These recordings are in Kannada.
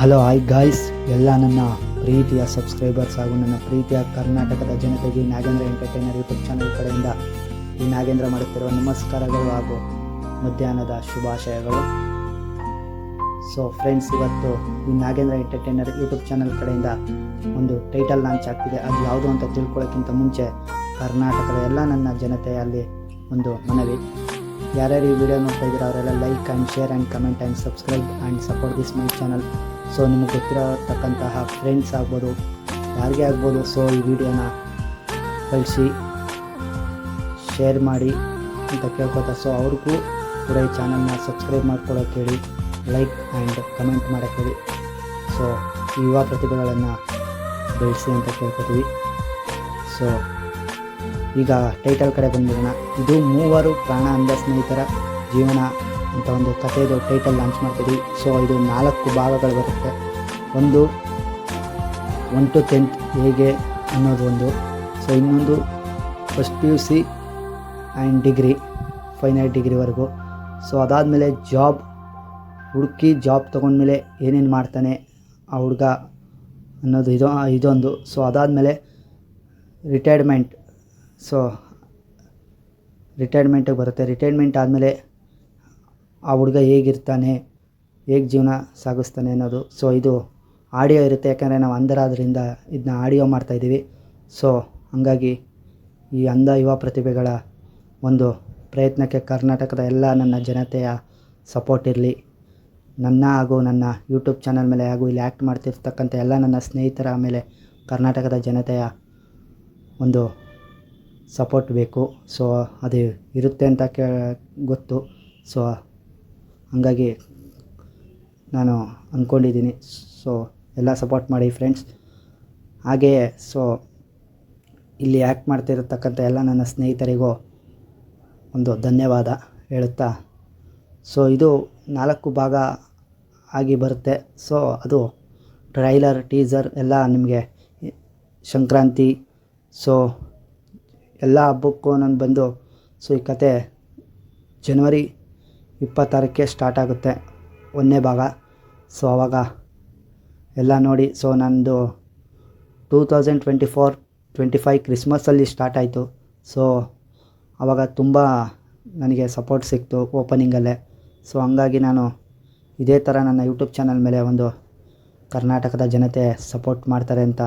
ಹಲೋ ಹಾಯ್ ಗಾಯ್ಸ್, ಎಲ್ಲ ನನ್ನ ಪ್ರೀತಿಯ ಸಬ್ಸ್ಕ್ರೈಬರ್ಸ್ ಹಾಗೂ ನನ್ನ ಪ್ರೀತಿಯ ಕರ್ನಾಟಕದ ಜನತೆಗೆ ನಾಗೇಂದ್ರ ಎಂಟರ್ಟೈನರ್ ಯೂಟ್ಯೂಬ್ ಚಾನಲ್ ಕಡೆಯಿಂದ ಈ ನಾಗೇಂದ್ರ ಮಾಡುತ್ತಿರುವ ನಮಸ್ಕಾರಗಳು ಹಾಗೂ ಮಧ್ಯಾಹ್ನದ ಶುಭಾಶಯಗಳು. ಸೊ ಫ್ರೆಂಡ್ಸ್, ಇವತ್ತು ಈ ನಾಗೇಂದ್ರ ಎಂಟರ್ಟೈನರ್ ಯೂಟ್ಯೂಬ್ ಚಾನಲ್ ಕಡೆಯಿಂದ ಒಂದು ಟೈಟಲ್ ಲಾಂಚ್ ಆಗ್ತಿದೆ. ಅದು ಯಾವುದು ಅಂತ ತಿಳ್ಕೊಳ್ಳೋಕ್ಕಿಂತ ಮುಂಚೆ ಕರ್ನಾಟಕದ ಎಲ್ಲ ನನ್ನ ಜನತೆಯಲ್ಲಿ ಒಂದು ಮನವಿ. ಯಾರ್ಯಾರು ಈ ವಿಡಿಯೋ ನೋಡ್ತಾ ಇದ್ದೀರಾ ಅವರೆಲ್ಲ like and share and comment and subscribe and support this my channel. So ನಿಮಗೆ ಗೊತ್ತಿರತಕ್ಕಂತಹ ಫ್ರೆಂಡ್ಸ್ ಆಗ್ಬೋದು, ಯಾರಿಗೇ ಆಗ್ಬೋದು, ಸೊ ಈ ವಿಡಿಯೋನ ಕಳಿಸಿ ಶೇರ್ ಮಾಡಿ ಅಂತ ಕೇಳ್ಕೊತಾ. ಸೊ ಅವ್ರಿಗೂ ಕೂಡ ಈ ಚಾನಲ್ನ ಸಬ್ಸ್ಕ್ರೈಬ್ ಮಾಡ್ಕೊಳ್ಳೋಕೆ ಹೇಳಿ, ಲೈಕ್ ಆ್ಯಂಡ್ ಕಮೆಂಟ್ ಮಾಡೋಕ್ಕೆ ಹೇಳಿ. ಸೊ ಯುವ ಪ್ರತಿಭೆಗಳನ್ನು ಬೆಳೆಸಿ ಅಂತ ಕೇಳ್ಕೊತೀವಿ. ಸೊ ಈಗ ಟೈಟಲ್ ಕಡೆ ಬಂದಿರೋಣ. ಇದು ಮೂವರು ಪ್ರಾಣ ಅಂದ ಸ್ನೇಹಿತರ ಜೀವನ ಅಂತ ಒಂದು ಕಥೆದು ಟೈಟಲ್ ಲಾಂಚ್ ಮಾಡ್ತಿದ್ವಿ. ಸೊ ಇದು 4 ಭಾಗಗಳು ಬರುತ್ತೆ. ಒಂದು 1 to 10th ಹೇಗೆ ಅನ್ನೋದು ಒಂದು. ಸೊ ಇನ್ನೊಂದು first PUC and degree, final ಡಿಗ್ರಿವರೆಗೂ. ಸೊ ಅದಾದಮೇಲೆ ಜಾಬ್ ಹುಡುಕಿ ಜಾಬ್ ತೊಗೊಂಡ್ಮೇಲೆ ಏನೇನು ಮಾಡ್ತಾನೆ ಆ ಹುಡುಗ ಅನ್ನೋದು ಇದೊಂದು. ಸೊ ಅದಾದಮೇಲೆ ರಿಟೈರ್ಮೆಂಟ್. ಸೊ ರಿಟೈರ್ಮೆಂಟಿಗೆ ಬರುತ್ತೆ. ರಿಟೈರ್ಮೆಂಟ್ ಆದಮೇಲೆ ಆ ಹುಡುಗ ಹೇಗಿರ್ತಾನೆ, ಹೇಗೆ ಜೀವನ ಸಾಗಿಸ್ತಾನೆ ಅನ್ನೋದು. ಸೊ ಇದು ಆಡಿಯೋ ಇರುತ್ತೆ, ಯಾಕಂದರೆ ನಾವು ಅಂಧರಾದ್ರಿಂದ ಇದನ್ನ ಆಡಿಯೋ ಮಾಡ್ತಾಯಿದ್ದೀವಿ. ಸೊ ಹಾಗಾಗಿ ಈ ಅಂಧ ಯುವ ಪ್ರತಿಭೆಗಳ ಒಂದು ಪ್ರಯತ್ನಕ್ಕೆ ಕರ್ನಾಟಕದ ಎಲ್ಲ ನನ್ನ ಜನತೆಯ ಸಪೋರ್ಟ್ ಇರಲಿ. ನನ್ನ ಹಾಗೂ ನನ್ನ ಯೂಟ್ಯೂಬ್ ಚಾನಲ್ ಮೇಲೆ ಹಾಗೂ ಇಲ್ಲಿ ಆ್ಯಕ್ಟ್ ಮಾಡ್ತಿರ್ತಕ್ಕಂಥ ಎಲ್ಲ ನನ್ನ ಸ್ನೇಹಿತರ ಮೇಲೆ ಕರ್ನಾಟಕದ ಜನತೆಯ ಒಂದು ಸಪೋರ್ಟ್ ಬೇಕು. ಸೊ ಅದು ಇರುತ್ತೆ ಅಂತ ಗೊತ್ತು. ಸೊ ಹಾಗಾಗಿ ನಾನು ಅಂದ್ಕೊಂಡಿದ್ದೀನಿ. ಸೊ ಎಲ್ಲ ಸಪೋರ್ಟ್ ಮಾಡಿ ಫ್ರೆಂಡ್ಸ್. ಹಾಗೆಯೇ ಸೊ ಇಲ್ಲಿ ಆ್ಯಕ್ಟ್ ಮಾಡ್ತಿರತಕ್ಕಂಥ ಎಲ್ಲ ನನ್ನ ಸ್ನೇಹಿತರಿಗೂ ಒಂದು ಧನ್ಯವಾದ ಹೇಳುತ್ತಾ, ಸೊ ಇದು 4 ಭಾಗ ಆಗಿ ಬರುತ್ತೆ. ಸೊ ಅದು ಟ್ರೈಲರ್, ಟೀಸರ್ ಎಲ್ಲ ನಿಮಗೆ ಸಂಕ್ರಾಂತಿ, ಸೊ ಎಲ್ಲ ಹಬ್ಬಕ್ಕೂ ನಾನು ಬಂದು, ಸೊ ಈ ಕತೆ ಜನವರಿ 26ಕ್ಕೆ ಸ್ಟಾರ್ಟ್ ಆಗುತ್ತೆ 1ನೇ ಭಾಗ. ಸೊ ಆವಾಗ ಎಲ್ಲ ನೋಡಿ. ಸೊ ನಂದು 2024-25 ಕ್ರಿಸ್ಮಸಲ್ಲಿ ಸ್ಟಾರ್ಟ್ ಆಯಿತು. ಸೊ ಆವಾಗ ತುಂಬ ನನಗೆ ಸಪೋರ್ಟ್ ಸಿಕ್ತು ಓಪನಿಂಗಲ್ಲೇ. ಸೊ ಹಂಗಾಗಿ ನಾನು ಇದೇ ಥರ ನನ್ನ ಯೂಟ್ಯೂಬ್ ಚಾನಲ್ ಮೇಲೆ ಒಂದು ಕರ್ನಾಟಕದ ಜನತೆ ಸಪೋರ್ಟ್ ಮಾಡ್ತಾರೆ ಅಂತ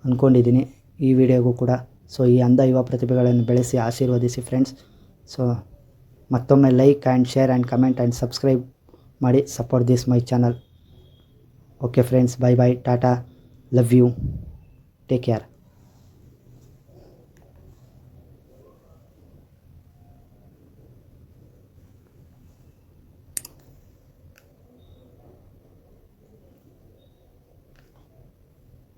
ಅಂದ್ಕೊಂಡಿದ್ದೀನಿ ಈ ವಿಡಿಯೋಗೂ ಕೂಡ. ಸೊ ಈ ಅಂಧ ಯುವ ಪ್ರತಿಭೆಗಳನ್ನು ಬೆಳೆಸಿ ಆಶೀರ್ವದಿಸಿ ಫ್ರೆಂಡ್ಸ್. ಸೊ ಮತ್ತೊಮ್ಮೆ like and share and comment and subscribe ಮಾಡಿ, support this my channel. Okay friends, bye bye, tata, love you, take care.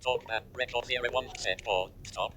Talkman record 01 set 4 stop.